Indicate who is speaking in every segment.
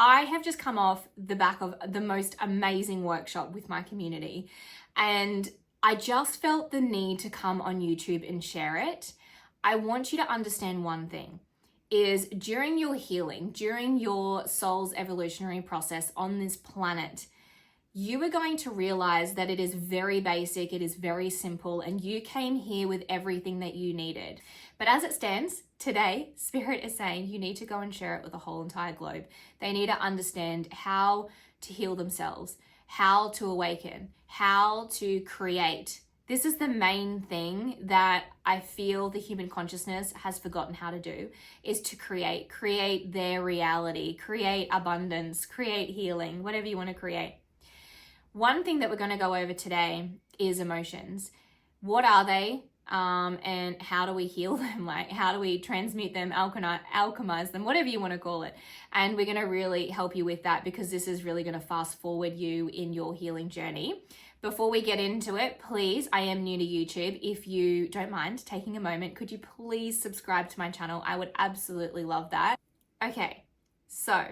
Speaker 1: I have just come off the back of the most amazing workshop with my community, and I just felt the need to come on YouTube and share it. I want you to understand one thing, is during your healing, during your soul's evolutionary process on this planet, you are going to realize that it is very basic, it is very simple, and you came here with everything that you needed. But as it stands, today, Spirit is saying you need to go and share it with the whole entire globe. They need to understand how to heal themselves, how to awaken, how to create. This is the main thing that I feel the human consciousness has forgotten how to do, is to create their reality, create abundance, create healing, whatever you want to create. One thing that we're going to go over today is emotions. What are they? And how do we heal them? Like, how do we transmute them, alchemize them, whatever you want to call it? And we're going to really help you with that, because this is really going to fast forward you in your healing journey. Before we get into it, please, I am new to YouTube. If you don't mind taking a moment, could you please subscribe to my channel? I would absolutely love that. Okay, so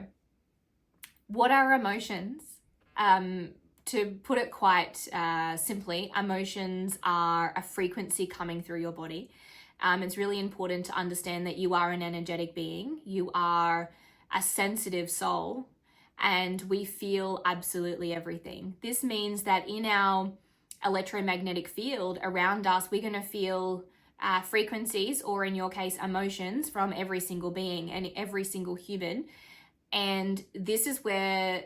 Speaker 1: what are emotions? To put it quite simply, emotions are a frequency coming through your body. It's really important to understand that you are an energetic being. You are a sensitive soul, and we feel absolutely everything. This means that in our electromagnetic field around us, we're going to feel frequencies, or in your case, emotions, from every single being and every single human. And this is where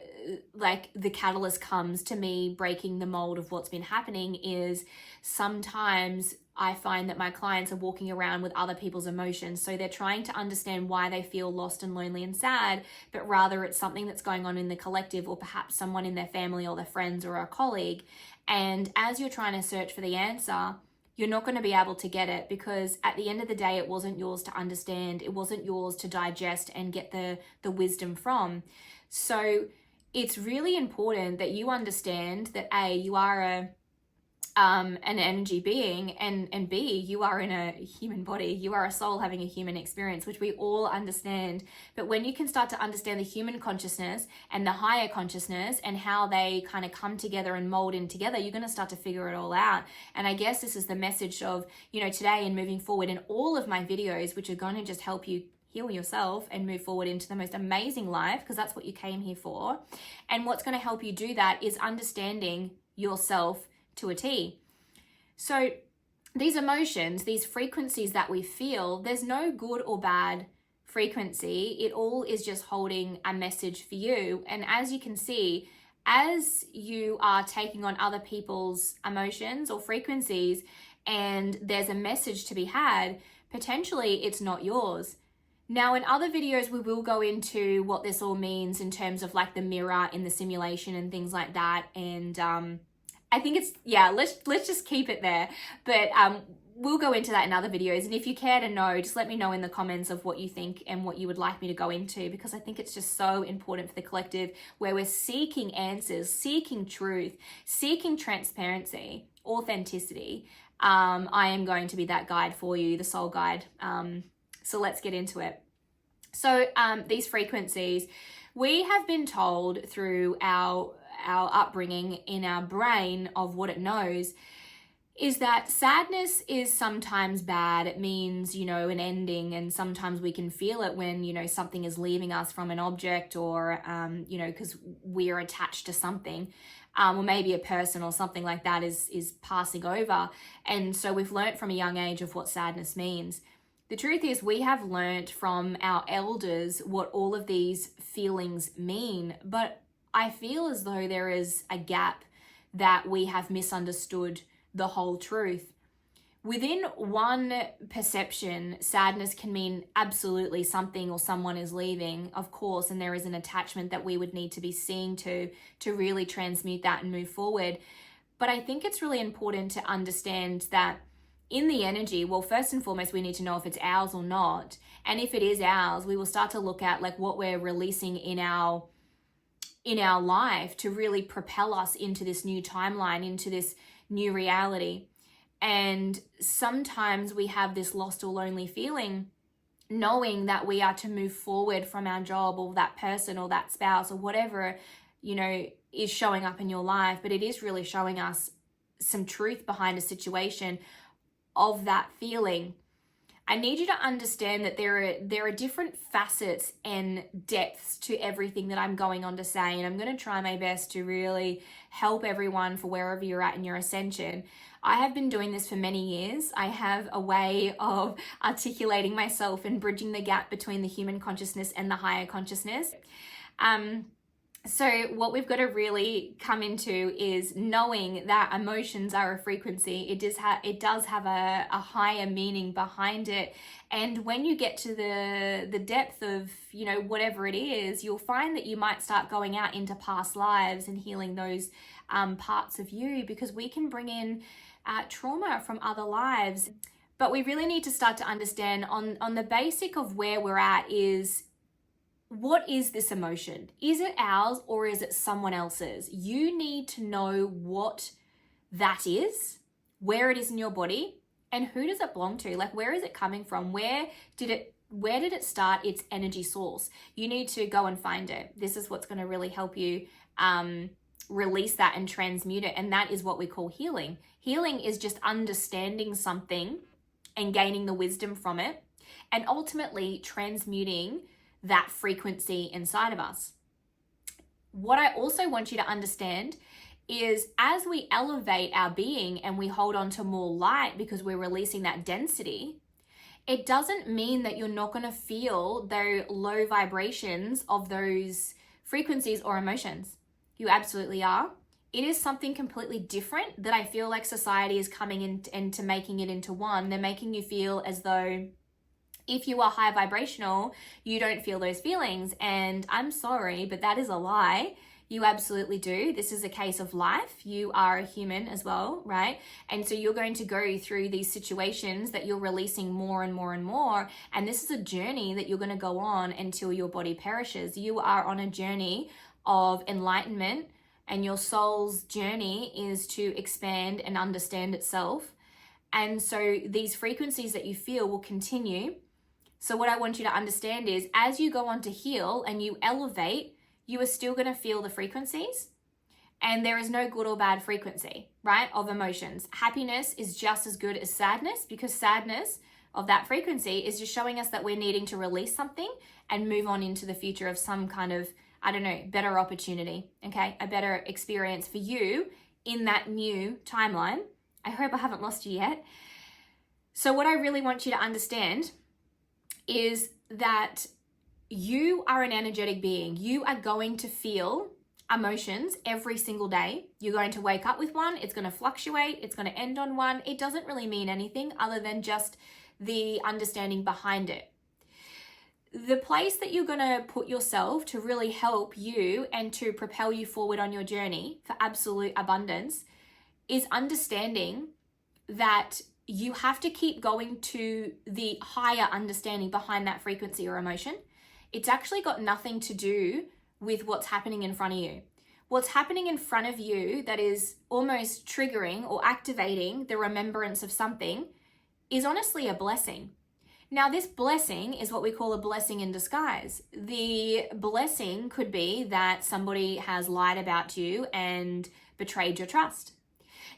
Speaker 1: like the catalyst comes to me breaking the mold of what's been happening. Is sometimes I find that my clients are walking around with other people's emotions. So they're trying to understand why they feel lost and lonely and sad, but rather it's something that's going on in the collective, or perhaps someone in their family or their friends or a colleague. And as you're trying to search for the answer, you're not going to be able to get it, because at the end of the day, it wasn't yours to understand. It wasn't yours to digest and get the wisdom from. So it's really important that you understand that A, you are an energy being, and B, you are in a human body. You are a soul having a human experience, which we all understand. But when you can start to understand the human consciousness and the higher consciousness and how they kind of come together and mold in together, you're going to start to figure it all out. And I guess this is the message of, today and moving forward in all of my videos, which are going to just help you heal yourself and move forward into the most amazing life, because that's what you came here for. And what's going to help you do that is understanding yourself to a T. So these emotions, these frequencies that we feel, there's no good or bad frequency. It all is just holding a message for you. And as you can see, as you are taking on other people's emotions or frequencies, and there's a message to be had, potentially it's not yours. Now, in other videos, we will go into what this all means in terms of like the mirror in the simulation and things like that. And I think it's, let's just keep it there. But we'll go into that in other videos. And if you care to know, just let me know in the comments of what you think and what you would like me to go into, because I think it's just so important for the collective, where we're seeking answers, seeking truth, seeking transparency, authenticity. I am going to be that guide for you, the soul guide. So let's get into it. So these frequencies, we have been told through our upbringing in our brain of what it knows, is that sadness is sometimes bad. It means, an ending, and sometimes we can feel it when, something is leaving us from an object, or, because we are attached to something, or maybe a person or something like that is passing over. And so we've learnt from a young age of what sadness means. The truth is, we have learnt from our elders what all of these feelings mean, but I feel as though there is a gap that we have misunderstood the whole truth. Within one perception, sadness can mean absolutely something or someone is leaving, of course, and there is an attachment that we would need to be seeing to really transmute that and move forward. But I think it's really important to understand that in the energy, well, first and foremost, we need to know if it's ours or not. And if it is ours, we will start to look at like what we're releasing in our life to really propel us into this new timeline, into this new reality. And sometimes we have this lost or lonely feeling knowing that we are to move forward from our job or that person or that spouse or whatever, is showing up in your life, but it is really showing us some truth behind a situation of that feeling. I need you to understand that there are different facets and depths to everything that I'm going on to say, and I'm going to try my best to really help everyone for wherever you're at in your ascension. I have been doing this for many years. I have a way of articulating myself and bridging the gap between the human consciousness and the higher consciousness. So what we've got to really come into is knowing that emotions are a frequency. It does have a higher meaning behind it. And when you get to the depth of, whatever it is, you'll find that you might start going out into past lives and healing those parts of you, because we can bring in trauma from other lives. But we really need to start to understand on the basic of where we're at is, what is this emotion? Is it ours or is it someone else's? You need to know what that is, where it is in your body, and who does it belong to? Like, where is it coming from? Where did it start its energy source? You need to go and find it. This is what's going to really help you release that and transmute it. And that is what we call healing. Healing is just understanding something and gaining the wisdom from it, and ultimately transmuting that frequency inside of us. What I also want you to understand is, as we elevate our being and we hold on to more light because we're releasing that density, it doesn't mean that you're not going to feel the low vibrations of those frequencies or emotions. You absolutely are. It is something completely different that I feel like society is coming into making it into one. They're making you feel as though if you are high vibrational, you don't feel those feelings. And I'm sorry, but that is a lie. You absolutely do. This is a case of life. You are a human as well, right? And so you're going to go through these situations that you're releasing more and more and more. And this is a journey that you're going to go on until your body perishes. You are on a journey of enlightenment, and your soul's journey is to expand and understand itself. And so these frequencies that you feel will continue. So what I want you to understand is, as you go on to heal and you elevate, you are still going to feel the frequencies, and there is no good or bad frequency, right, of emotions. Happiness is just as good as sadness, because sadness of that frequency is just showing us that we're needing to release something and move on into the future of some kind of, better opportunity, okay? A better experience for you in that new timeline. I hope I haven't lost you yet. So what I really want you to understand is that you are an energetic being. You are going to feel emotions every single day. You're going to wake up with one. It's going to fluctuate. It's going to end on one. It doesn't really mean anything other than just the understanding behind it. The place that you're going to put yourself to really help you and to propel you forward on your journey for absolute abundance is understanding that you have to keep going to the higher understanding behind that frequency or emotion. It's actually got nothing to do with what's happening in front of you. What's happening in front of you that is almost triggering or activating the remembrance of something is honestly a blessing. Now, this blessing is what we call a blessing in disguise. The blessing could be that somebody has lied about you and betrayed your trust.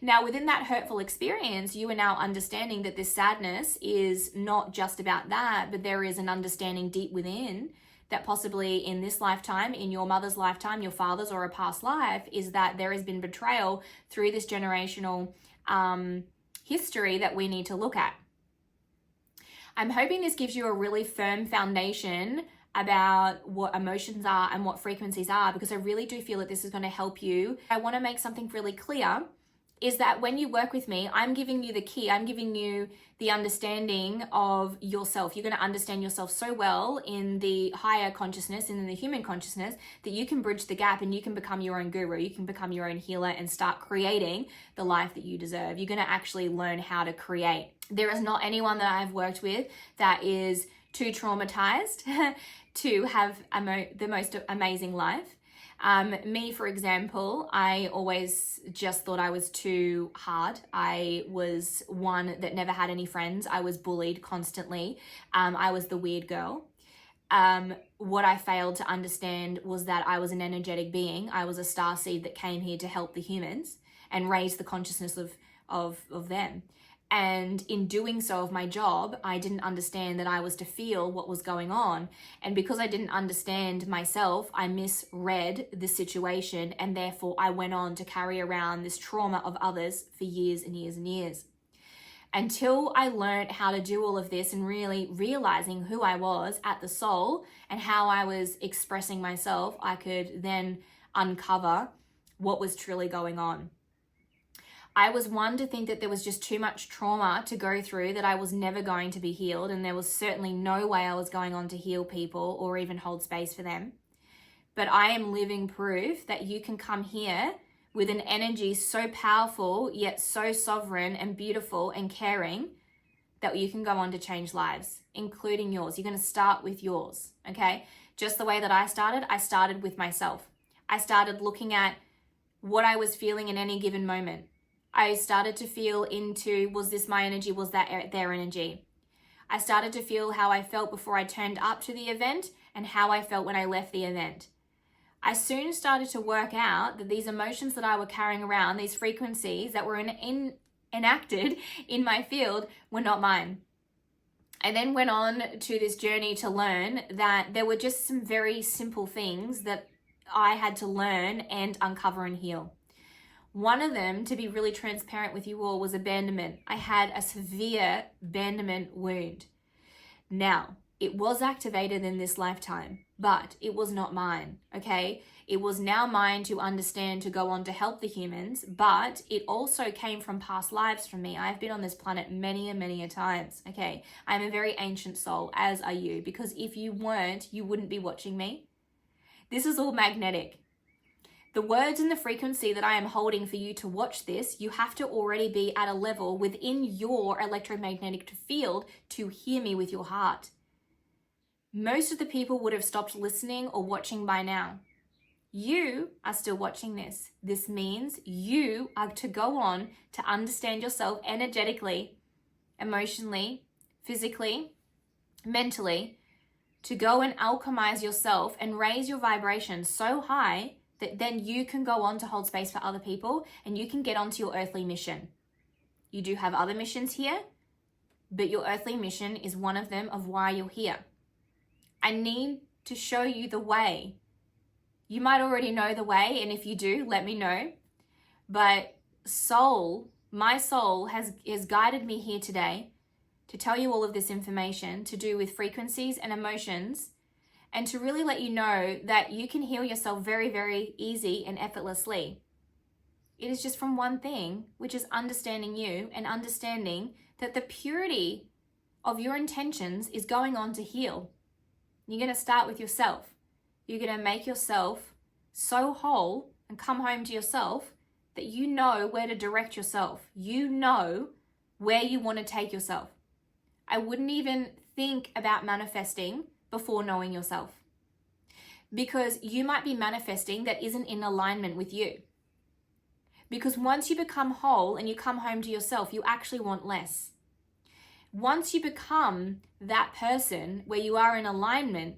Speaker 1: Now, within that hurtful experience, you are now understanding that this sadness is not just about that, but there is an understanding deep within that possibly in this lifetime, in your mother's lifetime, your father's, or a past life, is that there has been betrayal through this generational history that we need to look at. I'm hoping this gives you a really firm foundation about what emotions are and what frequencies are, because I really do feel that this is going to help you. I want to make something really clear, is that when you work with me, I'm giving you the key. I'm giving you the understanding of yourself. You're going to understand yourself so well in the higher consciousness and in the human consciousness that you can bridge the gap and you can become your own guru. You can become your own healer and start creating the life that you deserve. You're going to actually learn how to create. There is not anyone that I've worked with that is too traumatized to have the most amazing life. Me, for example, I always just thought I was too hard. I was one that never had any friends. I was bullied constantly. I was the weird girl. What I failed to understand was that I was an energetic being. I was a starseed that came here to help the humans and raise the consciousness of them. And in doing so of my job, I didn't understand that I was to feel what was going on. And because I didn't understand myself, I misread the situation. And therefore I went on to carry around this trauma of others for years and years and years. Until I learned how to do all of this and really realizing who I was at the soul and how I was expressing myself, I could then uncover what was truly going on. I was one to think that there was just too much trauma to go through, that I was never going to be healed, and there was certainly no way I was going on to heal people or even hold space for them. But I am living proof that you can come here with an energy so powerful, yet so sovereign and beautiful and caring, that you can go on to change lives, including yours. You're going to start with yours, okay? Just the way that I started with myself. I started looking at what I was feeling in any given moment. I started to feel into, was this my energy? Was that their energy? I started to feel how I felt before I turned up to the event and how I felt when I left the event. I soon started to work out that these emotions that I were carrying around, these frequencies that were enacted in my field, were not mine. I then went on to this journey to learn that there were just some very simple things that I had to learn and uncover and heal. One of them, to be really transparent with you all, was abandonment. I had a severe abandonment wound. Now, it was activated in this lifetime, but it was not mine, okay? It was now mine to understand, to go on to help the humans, but it also came from past lives from me. I've been on this planet many and many a times, okay? I'm a very ancient soul, as are you, because if you weren't, you wouldn't be watching me. This is all magnetic. The words and the frequency that I am holding for you to watch this, you have to already be at a level within your electromagnetic field to hear me with your heart. Most of the people would have stopped listening or watching by now. You are still watching this. This means you are to go on to understand yourself energetically, emotionally, physically, mentally, to go and alchemize yourself and raise your vibration so high that then you can go on to hold space for other people and you can get onto your earthly mission. You do have other missions here, but your earthly mission is one of them of why you're here. I need to show you the way. You might already know the way, and if you do, let me know. But my soul has guided me here today to tell you all of this information to do with frequencies and emotions, and to really let you know that you can heal yourself very, very easy and effortlessly. It is just from one thing, which is understanding you and understanding that the purity of your intentions is going on to heal. You're going to start with yourself. You're going to make yourself so whole and come home to yourself that you know where to direct yourself. You know where you want to take yourself. I wouldn't even think about manifesting before knowing yourself, because you might be manifesting that isn't in alignment with you. Because once you become whole and you come home to yourself, you actually want less. Once you become that person where you are in alignment,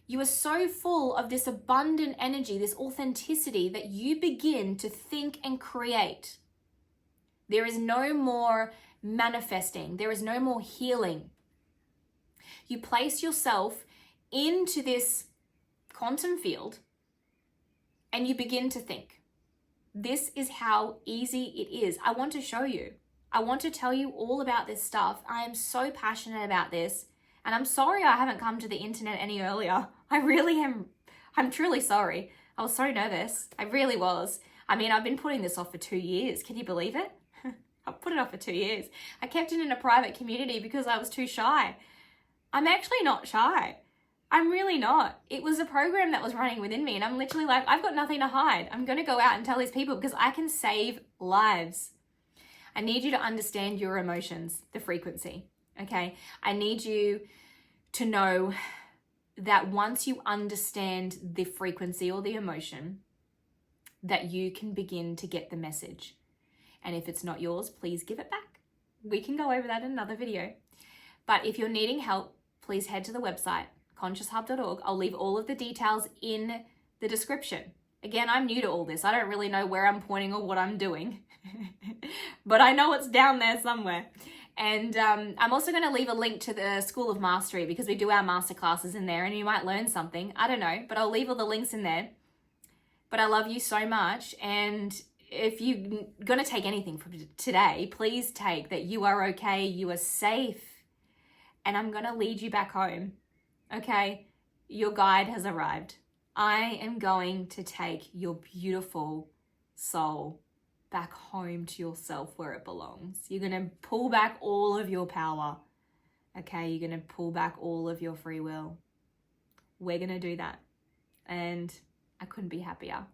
Speaker 1: you are so full of this abundant energy, this authenticity, that you begin to think and create. There is no more manifesting. There is no more healing. You place yourself into this quantum field and you begin to think. This is how easy it is. I want to show you. I want to tell you all about this stuff. I am so passionate about this, and I'm sorry I haven't come to the internet any earlier. I really am. I'm truly sorry. I was so nervous. I really was. I mean, I've been putting this off for 2 years. Can you believe it? I've put it off for 2 years. I kept it in a private community because I was too shy. I'm actually not shy. I'm really not. It was a program that was running within me, and I'm literally like, I've got nothing to hide. I'm going to go out and tell these people because I can save lives. I need you to understand your emotions, the frequency, okay? I need you to know that once you understand the frequency or the emotion, that you can begin to get the message. And if it's not yours, please give it back. We can go over that in another video. But if you're needing help, please head to the website, conscioushub.org. I'll leave all of the details in the description. Again, I'm new to all this. I don't really know where I'm pointing or what I'm doing, but I know it's down there somewhere. And I'm also going to leave a link to the School of Mastery, because we do our masterclasses in there and you might learn something. I don't know, but I'll leave all the links in there. But I love you so much. And if you're going to take anything from today, please take that you are okay, you are safe, and I'm going to lead you back home. Okay? Your guide has arrived. I am going to take your beautiful soul back home to yourself where it belongs. You're going to pull back all of your power. Okay? You're going to pull back all of your free will. We're going to do that. And I couldn't be happier.